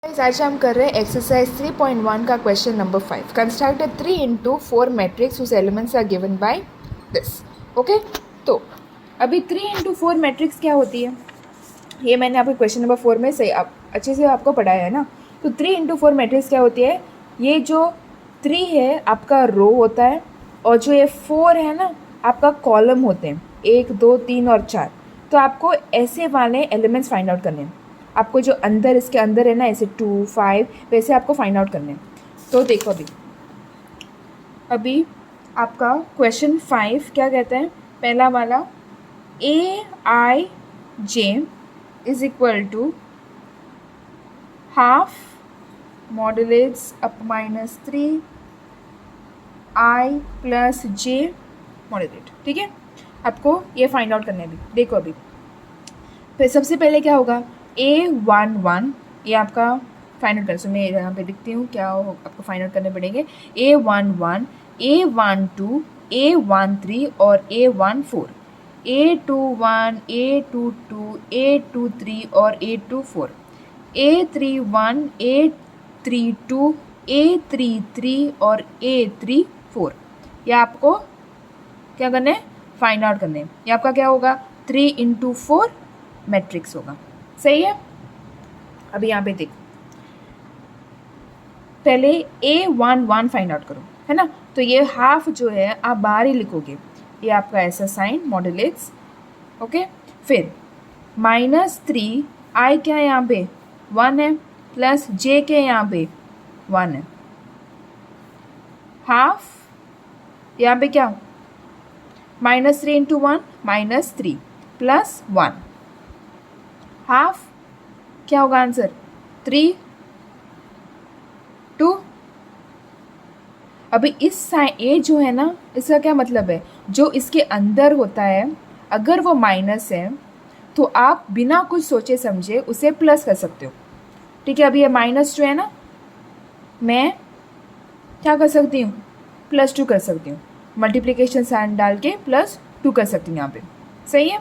Guys, आज हम कर रहे हैं एक्सरसाइज 3.1 का question number 5। Construct 3 into 4 matrix whose elements are given by this। Okay, तो अभी 3 into 4 मैट्रिक्स क्या होती है ये मैंने आपको क्वेश्चन नंबर 4 में सही अच्छे से आपको पढ़ाया है ना। तो 3 into 4 मैट्रिक्स क्या होती है, ये जो 3 है आपका रो होता है और जो ये 4 है ना आपका कॉलम होते हैं, 1 2 3 और 4। तो आपको ऐसे वाले एलिमेंट्स फाइंड आउट करने हैं, आपको जो अंदर इसके अंदर है ना, ऐसे 2 5 वैसे आपको फाइंड आउट करने हैं। तो देखो अभी आपका क्वेश्चन 5 क्या कहता है, पहला वाला AIJ is equal to half modulus of -3 I plus J modulus. ठीक है, आपको ये फाइंड आउट करना है। अभी देखो अभी फिर सबसे पहले क्या होगा, A11 ये आपका फाइंड आउट कर, सो मैं यहाँ पे लिखती हूँ क्या आपको फाइंड आउट करने पड़ेंगे। A11 A12 A13 और A14, A21 A22 A23 और A24, A31 A32 A33 और A34। ये आपको क्या करना है, फाइंड आउट करने हैं। ये आपका क्या होगा, 3 into 4 मैट्रिक्स होगा। सही है। अभी यहाँ पे देखो, पहले A11 फाइंड आउट करो, है ना। तो ये हाफ जो है आप बाहर ही लिखोगे, ये आपका ऐसा साइन मॉडुलेट्स। ओके, फिर -3 I क्या है यहाँ पे 1 है, प्लस J के यहाँ पे 1 है, हाफ यहाँ पे क्या -3 into 1 -3 प्लस 1, हाफ क्या होगा आंसर 3 2। अभी इस साइन ए जो है ना, इसका क्या मतलब है, जो इसके अंदर होता है अगर वो माइनस है तो आप बिना कुछ सोचे समझे उसे प्लस कर सकते हो। ठीक है, अभी ये माइनस जो है ना, मैं क्या कर सकती हूँ, +2 कर सकती हूँ, मल्टीप्लिकेशन साइन डाल के +2 कर सकती हूँ यहाँ पे। सही है,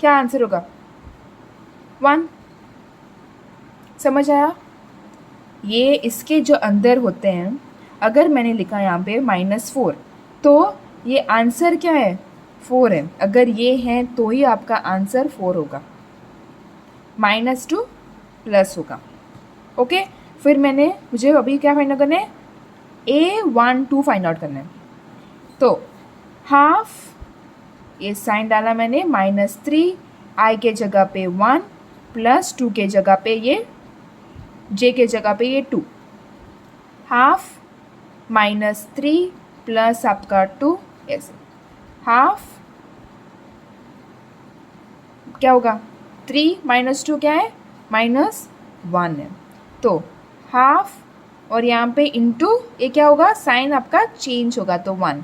क्या आंसर होगा 1। समझ आया। ये इसके जो अंदर होते हैं, अगर मैंने लिखा यहाँ पे -4 तो ये आंसर क्या है 4 है। अगर ये है तो ही आपका आंसर 4 होगा, -2 प्लस होगा। ओके, फिर मुझे अभी क्या फाइंड आउट करना है, A12 फाइंड आउट करना है। तो हाफ ये साइन डाला मैंने, -3 I के जगह पे 1 प्लस 2 के जगह पे ये J के जगह पे ये 2, हाफ -3 प्लस आपका 2, ऐसे हाफ क्या होगा 3 -2 क्या है -1 है। तो हाफ और यहाँ पे इंटू ये क्या होगा, साइन आपका चेंज होगा तो 1,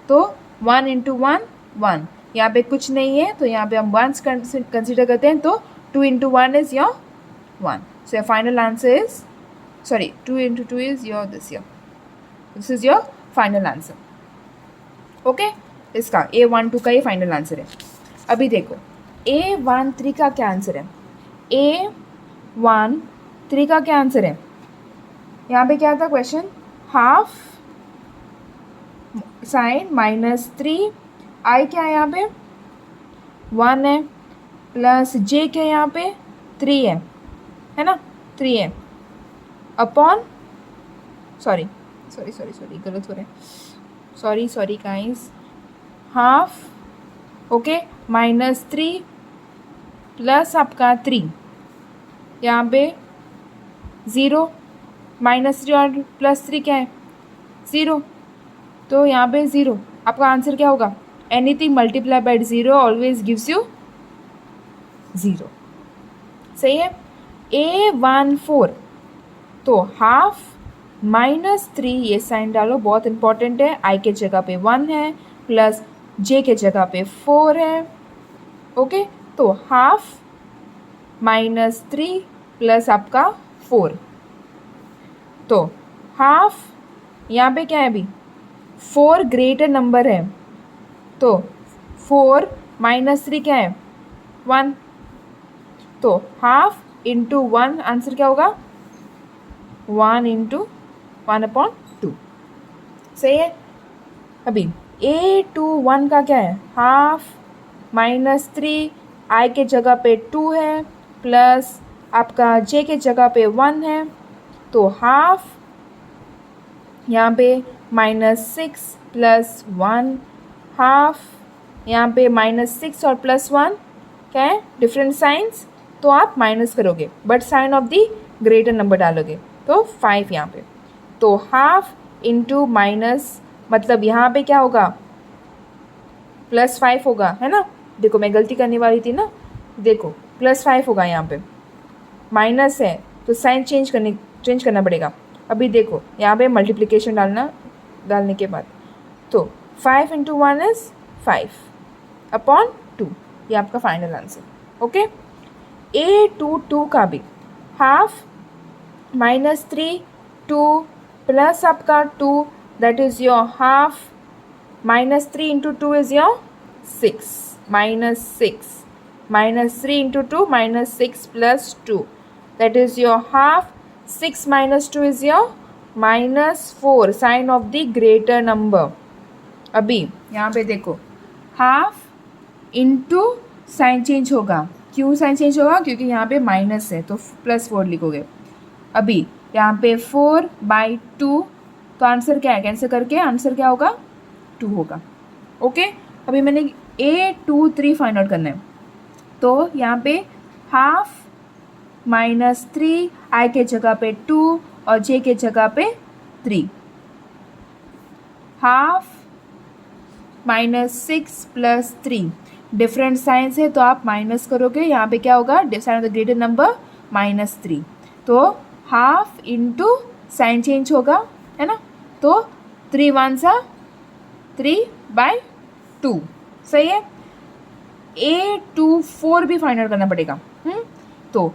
तो 1 into 1 1, यहाँ पे कुछ नहीं है तो यहाँ पे हम 1 कंसिडर करते हैं, तो 2 into 1 is your 1। So your final answer is, sorry, 2 into 2 is your this here. This is your final answer. Okay? इसका A12 का ये फाइनल आंसर है। अभी देखो A13 का क्या आंसर है, A13 का क्या आंसर है, यहाँ पे क्या था क्वेश्चन, हाफ साइन -3 I क्या है यहाँ पे 1 है, प्लस J क्या यहाँ पे 3 है ना, 3 है, अपॉन सॉरी गलत हो रहा है, sorry guys, half okay -3 plus आपका 3, यहाँ पे 0, -3 और +3 क्या है 0, तो यहाँ पे 0। आपका आंसर क्या होगा, anything multiply by 0 always gives you 0। सही है। A14 तो हाफ -3 ये साइन डालो, बहुत इंपॉर्टेंट है, I के जगह पे 1 है, प्लस J के जगह पे 4 है। ओके, तो हाफ -3 प्लस आपका 4, तो हाफ यहाँ पे क्या है, अभी 4 ग्रेटर नंबर है, तो 4 -3 क्या है 1, तो हाफ इंटू 1 आंसर क्या होगा 1 इंटू 1/2। सही है। अभी A21 का क्या है, हाफ माइनस 3, I के जगह पे 2 है प्लस आपका J के जगह पे 1 है, तो हाफ यहाँ पे -6 प्लस 1, हाफ यहाँ पे -6 और +1 क्या है, डिफरेंट साइंस, तो आप माइनस करोगे but sign of the greater number डालोगे, तो 5 यहाँ पे, तो हाफ इंटू माइनस, मतलब यहाँ पे क्या होगा, +5 होगा, है ना। देखो मैं गलती करने वाली थी ना, देखो +5 होगा, यहाँ पे माइनस है तो साइन चेंज करना पड़ेगा। अभी देखो यहाँ पे मल्टीप्लिकेशन डालने के बाद, तो 5 इंटू 1 इज़ 5/2, ये आपका फाइनल आंसर। ओके। A22 का भी हाफ -3 2 प्लस आपका 2, that is your half, -3 into 2 is your 6, -6 -3 into 2 -6 plus 2, that is your half, 6 minus 2 is your -4, sign of the greater number। अभी यहाँ पे देखो हाफ इंटू साइन चेंज होगा, क्यों sign change होगा, क्योंकि यहाँ पे माइनस है तो +4 लिखोगे। अभी यहाँ पे 4/2, तो आंसर क्या है, कैंसिल करके आंसर क्या होगा, 2 होगा। ओके। अभी मैंने A23 फाइंड आउट करना है, तो यहाँ पे हाफ -3, I के जगह पे 2 और J के जगह पे 3, हाफ -6 प्लस 3, डिफरेंट साइंस है तो आप माइनस करोगे, यहाँ पे क्या होगा, sign of the greater number -3, तो हाफ इंटू साइन चेंज होगा, है ना, तो 3 1 सा 3/2, सही है। A24 भी फाइंड आउट करना पड़ेगा। तो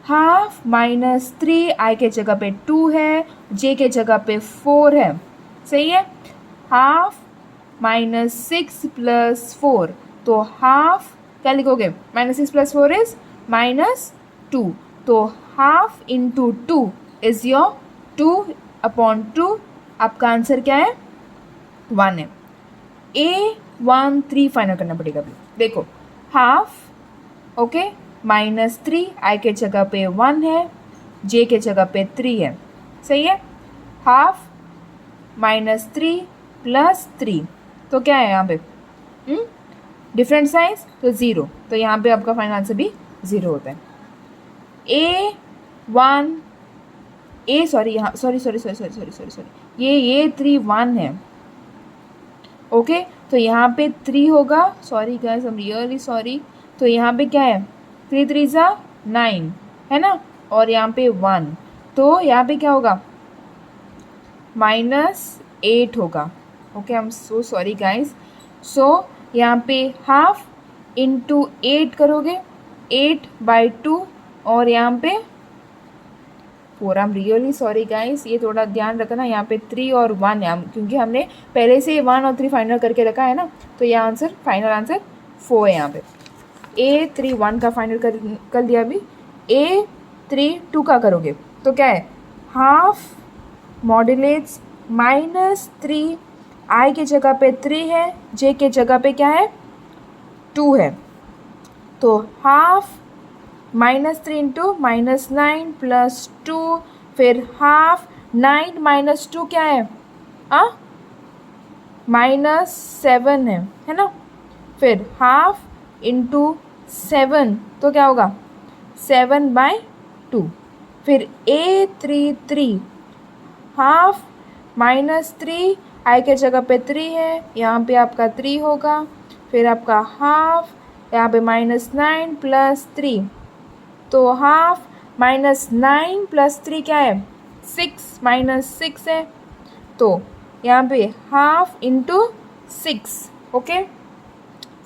हाफ -3, I के जगह पे 2 है, J के जगह पे 4 है, सही है। हाफ -6 प्लस 4, तो हाफ क्या लिखोगे, -6 प्लस 4 इज -2, तो हाफ इंटू 2 इज योर 2/2, आपका आंसर क्या है, 1 है। A13 फाइनल करना पड़ेगा। अभी देखो हाफ, ओके, -3, I के जगह पे 1 है, J के जगह पे 3 है, सही है। हाफ -3 प्लस 3, तो क्या है यहाँ पे, डिफरेंट साइंस, तो 0, तो यहाँ पे आपका फाइनल आंसर भी 0 होता है। ये 3 1 है, ओके, तो यहाँ पे 3 होगा, sorry guys, I am really sorry, तो यहाँ पे क्या है, 3 3 ज़ा 9, है ना, और यहाँ पे 1, तो यहाँ पे क्या होगा, -8 होगा। Okay, I am so sorry guys. So यहाँ पे हाफ इंटू 8 करोगे, 8/2, और यहाँ पे 4, I am really sorry guys, ये थोड़ा ध्यान रखना, यहाँ पे 3 और 1 है, क्योंकि हमने पहले से 1 और 3 फाइनल करके रखा है ना, तो ये आंसर फाइनल आंसर 4 है यहाँ पे। A31 का फाइनल कर दिया। अभी A32 का करोगे तो क्या है, हाफ मॉड्यूलेट्स -3, I के जगह पे 3 है, J के जगह पे क्या है, 2 है, तो हाफ -3 इंटू -9 प्लस 2, फिर हाफ 9 माइनस 2 क्या है, -7 है ना, फिर हाफ इंटू 7, तो क्या होगा 7/2, फिर A33 हाफ -3, I के जगह पे 3 है, यहाँ पे आपका 3 होगा, फिर आपका हाफ यहाँ पे -9 प्लस 3, तो हाफ -9 प्लस 3 क्या है, 6 -6 है, तो यहाँ पे half into 6, okay,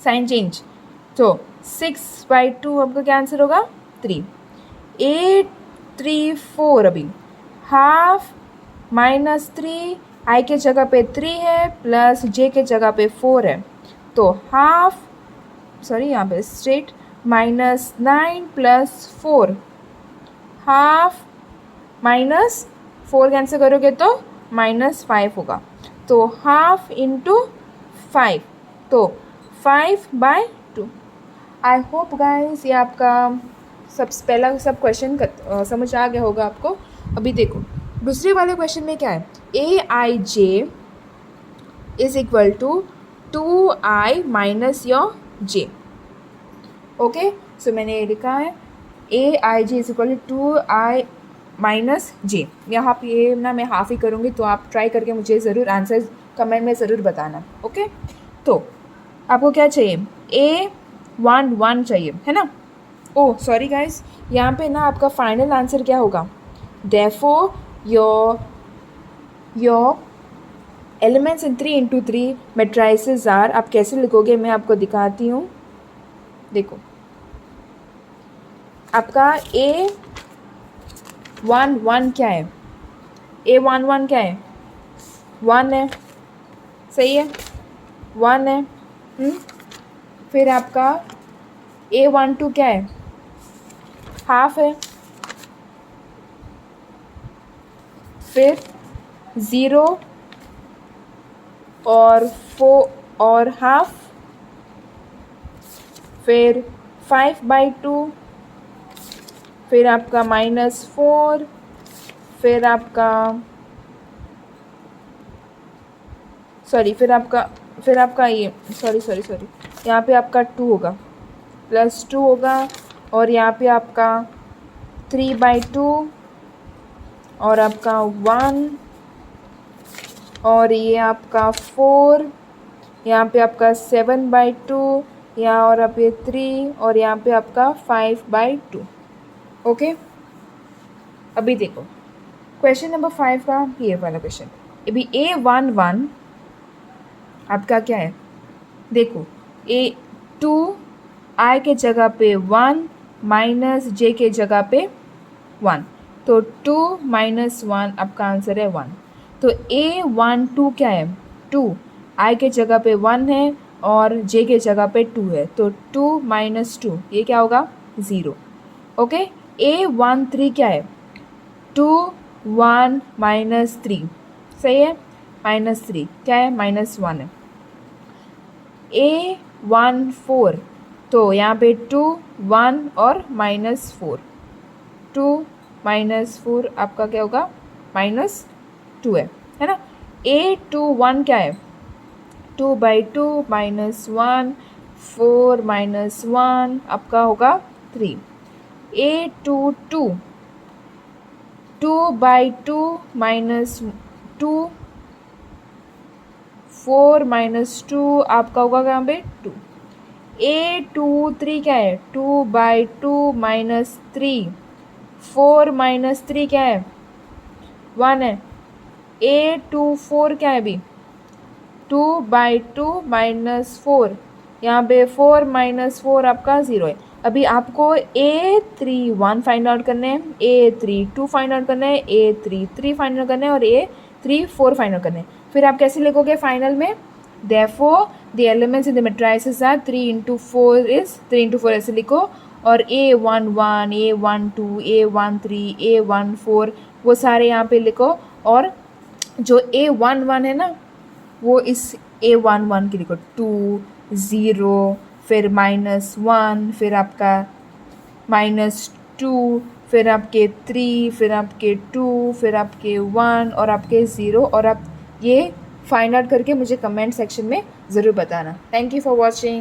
sign change, तो 6/2 आपका क्या आंसर होगा, 3। A34 अभी हाफ -3, I के जगह पे 3 है प्लस J के जगह पे 4 है, तो हाफ, सॉरी यहाँ पे स्ट्रेट, -9 प्लस 4, हाफ -4 कैंसिल करोगे तो -5 होगा, तो हाफ इंटू 5, तो 5/2। आई होप गाइस ये आपका पहला सब क्वेश्चन समझ आ गया होगा आपको। अभी देखो दूसरे वाले क्वेश्चन में क्या है, AIJ is equal to 2I minus your J। Okay, so मैंने ये लिखा है AIJ is equal to 2I minus J। यहाँ पे ये ना मैं हाफ ही करूँगी, तो आप ट्राई करके मुझे ज़रूर आंसर कमेंट में ज़रूर बताना। ओके, तो आपको क्या चाहिए, A11 चाहिए है ना। ओह सॉरी गाइस, यहाँ पे ना आपका फाइनल आंसर क्या होगा, therefore your elements in 3x3 matrices are, आप कैसे लिखोगे मैं आपको दिखाती हूँ। देखो आपका A11 क्या है, A11 क्या है, 1 है, सही है, 1 है। फिर आपका A12 क्या है, हाफ है। फिर 0 और 4 और हाफ। फिर 5/2। फिर आपका -4। फिर आपका ये सॉरी यहाँ पे आपका 2 होगा, +2 होगा, और यहाँ पे आपका 3/2 और आपका 1, और ये आपका 4, यहाँ पे आपका 7/2, यहाँ और आप ये 3, और यहाँ पे आपका 5/2। ओके, अभी देखो क्वेश्चन नंबर 5 का ये वाला क्वेश्चन। अभी A11 आपका क्या है, देखो A2I के जगह पे 1 माइनस J के जगह पे 1, तो 2 - 1 आपका आंसर है 1। तो A12 क्या है, 2 I के जगह पे 1 है और J के जगह पे 2 है, तो 2 - 2 ये क्या होगा, 0। ओके, A13 क्या है, 2 1 -3, सही है, -3 क्या है, -1 है। A14 तो यहाँ पे 2 1 और -4, 2 - 4 आपका क्या होगा, -2 है ना। A21 क्या है, 2/2 -1, 4 -1 आपका होगा 3। A22 2/2 -2, 4 -2 आपका होगा यहाँ पे 2। A23 क्या है, 2/2 -3, 4 -3 क्या है, 1 है। A24 क्या है अभी, 2/2 -4, यहाँ पे 4 -4 आपका 0 है। अभी आपको A31 फाइंड आउट करने हैं, A32 फाइंड आउट करना है, A33 फाइंड आउट करना है, और A34 फाइंड आउट करना है। फिर आप कैसे लिखोगे फाइनल में, therefore the elements in the matrices are 3 × 4 ऐसे लिखो, और A11 A12 A13 A14 वो सारे यहाँ पे लिखो, और जो A11 है ना वो इस A11 की लिखो, 2 0 फिर -1 फिर आपका -2 फिर आपके 3 फिर आपके 2 फिर आपके 1 और आपके 0, और आप ये फाइंड आउट करके मुझे कमेंट सेक्शन में ज़रूर बताना। Thank you for watching.